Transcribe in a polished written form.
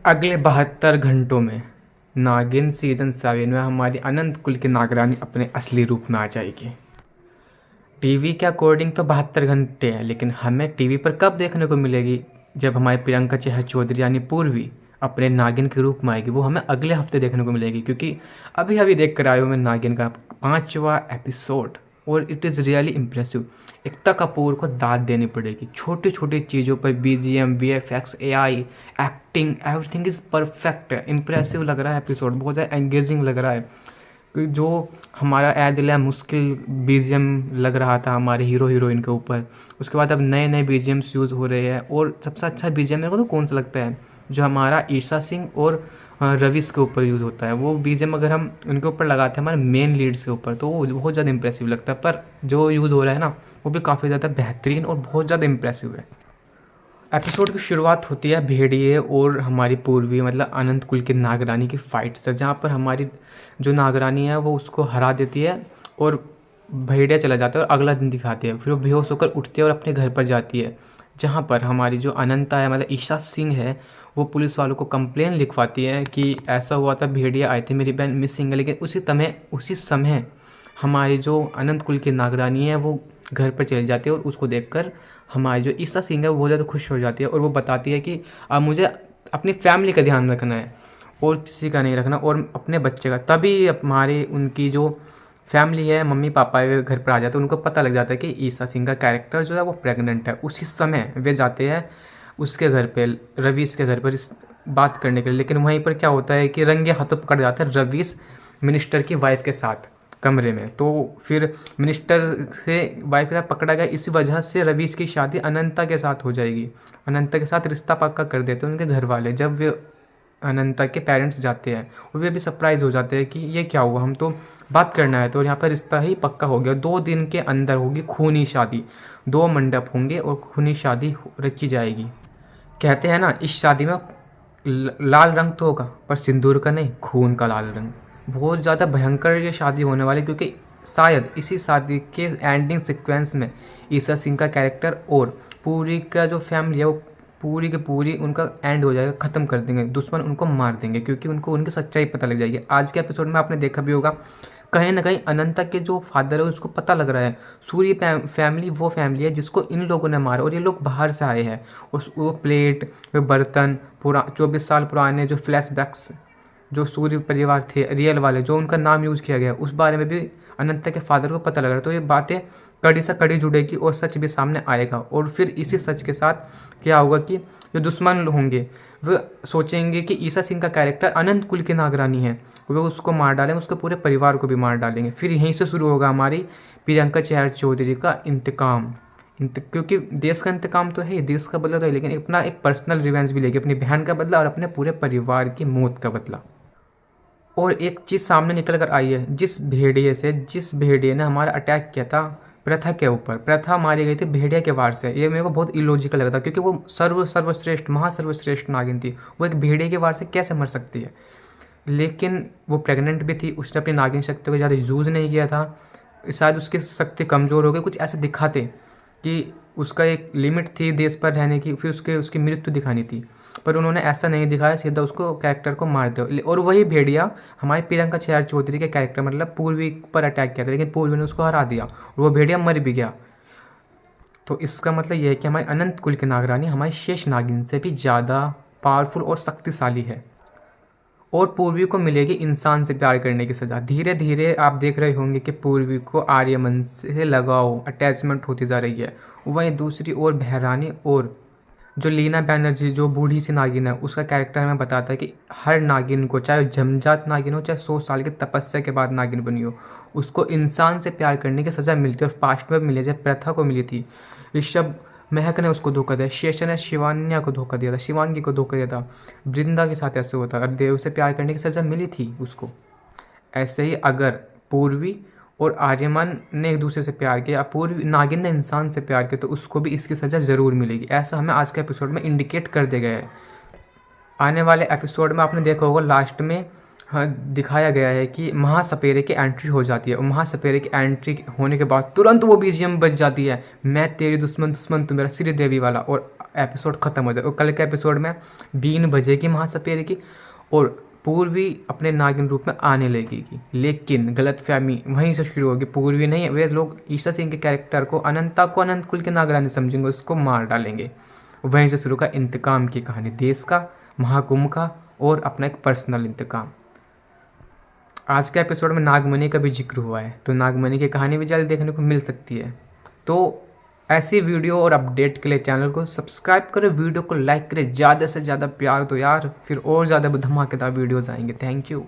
अगले 72 घंटों में नागिन सीजन 7 में हमारी अनंत कुल की नागरानी अपने असली रूप में आ जाएगी। टीवी के अकॉर्डिंग तो 72 घंटे हैं, लेकिन हमें टीवी पर कब देखने को मिलेगी? जब हमारी प्रियंका चेहर चौधरी यानी पूर्वी अपने नागिन के रूप में आएगी। वो हमें अगले हफ्ते देखने को मिलेगी, क्योंकि अभी अभी देख कर आए हूँ मैं नागिन का 5वां एपिसोड और it is really impressive. Ekta Kapoor को दाद देनी पड़ेगी। छोटी छोटी चीज़ों पर BGM, VFX, AI, acting, everything is perfect है। इम्प्रेसिव लग रहा है एपिसोड, बहुत ज़्यादा एंगेजिंग लग रहा है। जो हमारा ए दिल है मुश्किल BGM लग रहा था हमारे हीरो हीरोइन के ऊपर, उसके बाद अब नए नए BGMs यूज़ हो रहे हैं। और सबसे अच्छा BGM मेरे को तो कौन सा लगता है, जो हमारा ईशा सिंह और रवीश के ऊपर यूज़ होता है। वो BGM अगर हम उनके ऊपर लगाते हैं हमारे मेन लीड्स के ऊपर, तो वो बहुत ज़्यादा इंप्रेसिव लगता है। पर जो यूज़ हो रहा है ना, वो भी काफ़ी ज़्यादा बेहतरीन और बहुत ज़्यादा इंप्रेसिव है। एपिसोड की शुरुआत होती है भेड़िए और हमारी पूर्वी मतलब अनंत कुल की नागरानी की फाइट से, जहाँ पर हमारी जो नागरानी है वो उसको हरा देती है और भेड़िया चला जाता है और अगला दिन दिखाती है। फिर वो बेहोश होकर उठती है और अपने घर पर जाती है, जहाँ पर हमारी जो अनंता है मतलब ईशा सिंह है, वो पुलिस वालों को कंप्लेन लिखवाती है कि ऐसा हुआ था, भेड़िया आए थे, मेरी बहन मिसिंग है। लेकिन उसी समय हमारी जो अनंत कुल की नागरानी है वो घर पर चली जाती है और उसको देखकर हमारी जो ईशा सिंह है वो बहुत ज़्यादा खुश हो जाती है और वो बताती है कि अब मुझे अपनी फैमिली का ध्यान रखना है और किसी का नहीं रखना, और अपने बच्चे का। तभी हमारी उनकी जो फैमिली है, मम्मी पापा वे घर पर आ जाते हैं। उनको पता लग जाता है कि ईशा सिंह का कैरेक्टर जो है वो प्रेग्नेंट है। उसी समय वे जाते हैं उसके घर पे, रवीश के घर पर इस बात करने के लिए। लेकिन वहीं पर क्या होता है कि रंगे हाथों पकड़ जाता है रवीश मिनिस्टर की वाइफ के साथ कमरे में। तो फिर मिनिस्टर से वाइफ के साथ पकड़ा गया, इसी वजह से रवीश की शादी अनंता के साथ हो जाएगी। अनंता के साथ रिश्ता पक्का कर देते हैं उनके घर वाले। जब वे अनंता के पेरेंट्स जाते हैं और वे भी सरप्राइज़ हो जाते हैं कि ये क्या हुआ, हम तो बात करना है। तो और यहाँ पर रिश्ता ही पक्का हो गया। 2 दिन के अंदर होगी खूनी शादी, 2 मंडप होंगे और खूनी शादी रची जाएगी। कहते हैं ना, इस शादी में लाल रंग तो होगा पर सिंदूर का नहीं, खून का लाल रंग। बहुत ज़्यादा भयंकर ये शादी होने वाली, क्योंकि शायद इसी शादी के एंडिंग सीक्वेंस में ईशा सिंह का कैरेक्टर और पूरी का जो फैमिली है वो पूरी की पूरी उनका एंड हो जाएगा, ख़त्म कर देंगे, दुश्मन उनको मार देंगे, क्योंकि उनको उनकी सच्चाई पता लग जाएगी। आज के एपिसोड में आपने देखा भी होगा, कहीं ना कहीं अनंता के जो फादर है उसको पता लग रहा है सूर्य फैमिली वो फैमिली है जिसको इन लोगों ने मारा, और ये लोग बाहर से आए हैं। वो प्लेट, वे बर्तन, 24 साल पुराने जो फ्लैशबैक्स जो सूर्य परिवार थे रियल वाले, जो उनका नाम यूज़ किया गया, उस बारे में भी अनंता के फादर को पता लग रहा है। तो ये बातें कड़ी से कड़ी जुड़ेगी और सच भी सामने आएगा। और फिर इसी सच के साथ क्या होगा कि जो दुश्मन होंगे वे सोचेंगे कि ईशा सिंह का कैरेक्टर अनंत कुल की नागरानी है, वे उसको मार डालेंगे, उसके पूरे परिवार को भी मार डालेंगे। फिर यहीं से शुरू होगा हमारी प्रियंका चेहर चौधरी का इंतकाम। क्योंकि देश का इंतकाम तो है, देश का बदला तो है, लेकिन अपना एक पर्सनल रिवेंज भी लेगी, अपनी बहन का बदला और अपने पूरे परिवार की मौत का बदला। और एक चीज़ सामने निकल कर आई है, जिस भेड़िए ने हमारा अटैक किया था प्रथा के ऊपर, प्रथा मारी गई थी भेड़िया के वार से। ये मेरे को बहुत इलॉजिकल लगता, क्योंकि वो सर्वश्रेष्ठ महासर्वश्रेष्ठ नागिन थी, वो एक भेड़िए के वार से कैसे मर सकती है? लेकिन वो प्रेग्नेंट भी थी, उसने अपनी नागिन शक्तियों का ज़्यादा यूज़ नहीं किया था, शायद उसकी शक्ति कमज़ोर हो गई, कुछ ऐसे दिखाते कि उसका एक लिमिट थी देश पर रहने की, फिर उसकी मृत्यु दिखानी थी, पर उन्होंने ऐसा नहीं दिखाया, सीधा उसको कैरेक्टर को मार दिया। और वही भेड़िया हमारी प्रियंका चेहर चौधरी के कैरेक्टर मतलब पूर्वी पर अटैक किया था, लेकिन पूर्वी ने उसको हरा दिया और वो भेड़िया मर भी गया। तो इसका मतलब ये है कि हमारी अनंत कुल की नागरानी हमारी शेष नागिन से भी ज़्यादा पावरफुल और शक्तिशाली है। और पूर्वी को मिलेगी इंसान से प्यार करने की सज़ा। धीरे धीरे आप देख रहे होंगे कि पूर्वी को आर्यमन से लगाव अटैचमेंट होती जा रही है। वहीं दूसरी ओर बहरानी और जो लीना बैनर्जी जो बूढ़ी सी नागिन है, उसका कैरेक्टर हमें बताता है कि हर नागिन को, चाहे जमजात नागिन हो, चाहे 100 साल की तपस्या के बाद नागिन बनी हो, उसको इंसान से प्यार करने की सज़ा मिलती है। और पास्ट में मिली, जब प्रथा को मिली थी, ऋषभ महक ने उसको धोखा दिया, शेषन ने शिवान्या को धोखा दिया था, शिवांगी को धोखा दिया था, वृंदा के साथ ऐसे होता, और देव से प्यार करने की सज़ा मिली थी उसको। ऐसे ही अगर पूर्वी और आर्यमन ने एक दूसरे से प्यार किया, पूर्वी नागिन ने इंसान से प्यार किया, तो उसको भी इसकी सज़ा ज़रूर मिलेगी। ऐसा हमें आज के एपिसोड में इंडिकेट कर दिया गया है। आने वाले एपिसोड में आपने देखा होगा लास्ट में हाँ, दिखाया गया है कि महासपेरे की एंट्री हो जाती है और महासपेरे की एंट्री होने के बाद तुरंत वो बीजीएम बज जाती है, मैं तेरी दुश्मन दुश्मन तू मेरा, श्रीदेवी वाला, और एपिसोड ख़त्म हो जाए। और कल के एपिसोड में बीन बजेगी महासपेरे की और पूर्वी अपने नागिन रूप में आने लगेगी। लेकिन गलतफहमी वहीं से शुरू होगी। पूर्वी नहीं, वे लोग ईशा सिंह के कैरेक्टर को, अनंता को अनंत कुल के नागरानी समझेंगे, उसको मार डालेंगे। वहीं से शुरू का इंतकाम की कहानी, देश का, महाकुंभ का और अपना एक पर्सनल इंतकाम। आज के एपिसोड में नागमणि का भी जिक्र हुआ है, तो नागमणि की कहानी भी जल्द देखने को मिल सकती है। तो ऐसी वीडियो और अपडेट के लिए चैनल को सब्सक्राइब करें, वीडियो को लाइक करें, ज़्यादा से ज़्यादा प्यार दो यार, फिर और ज़्यादा धमाकेदार वीडियोज़ आएंगे। Thank you.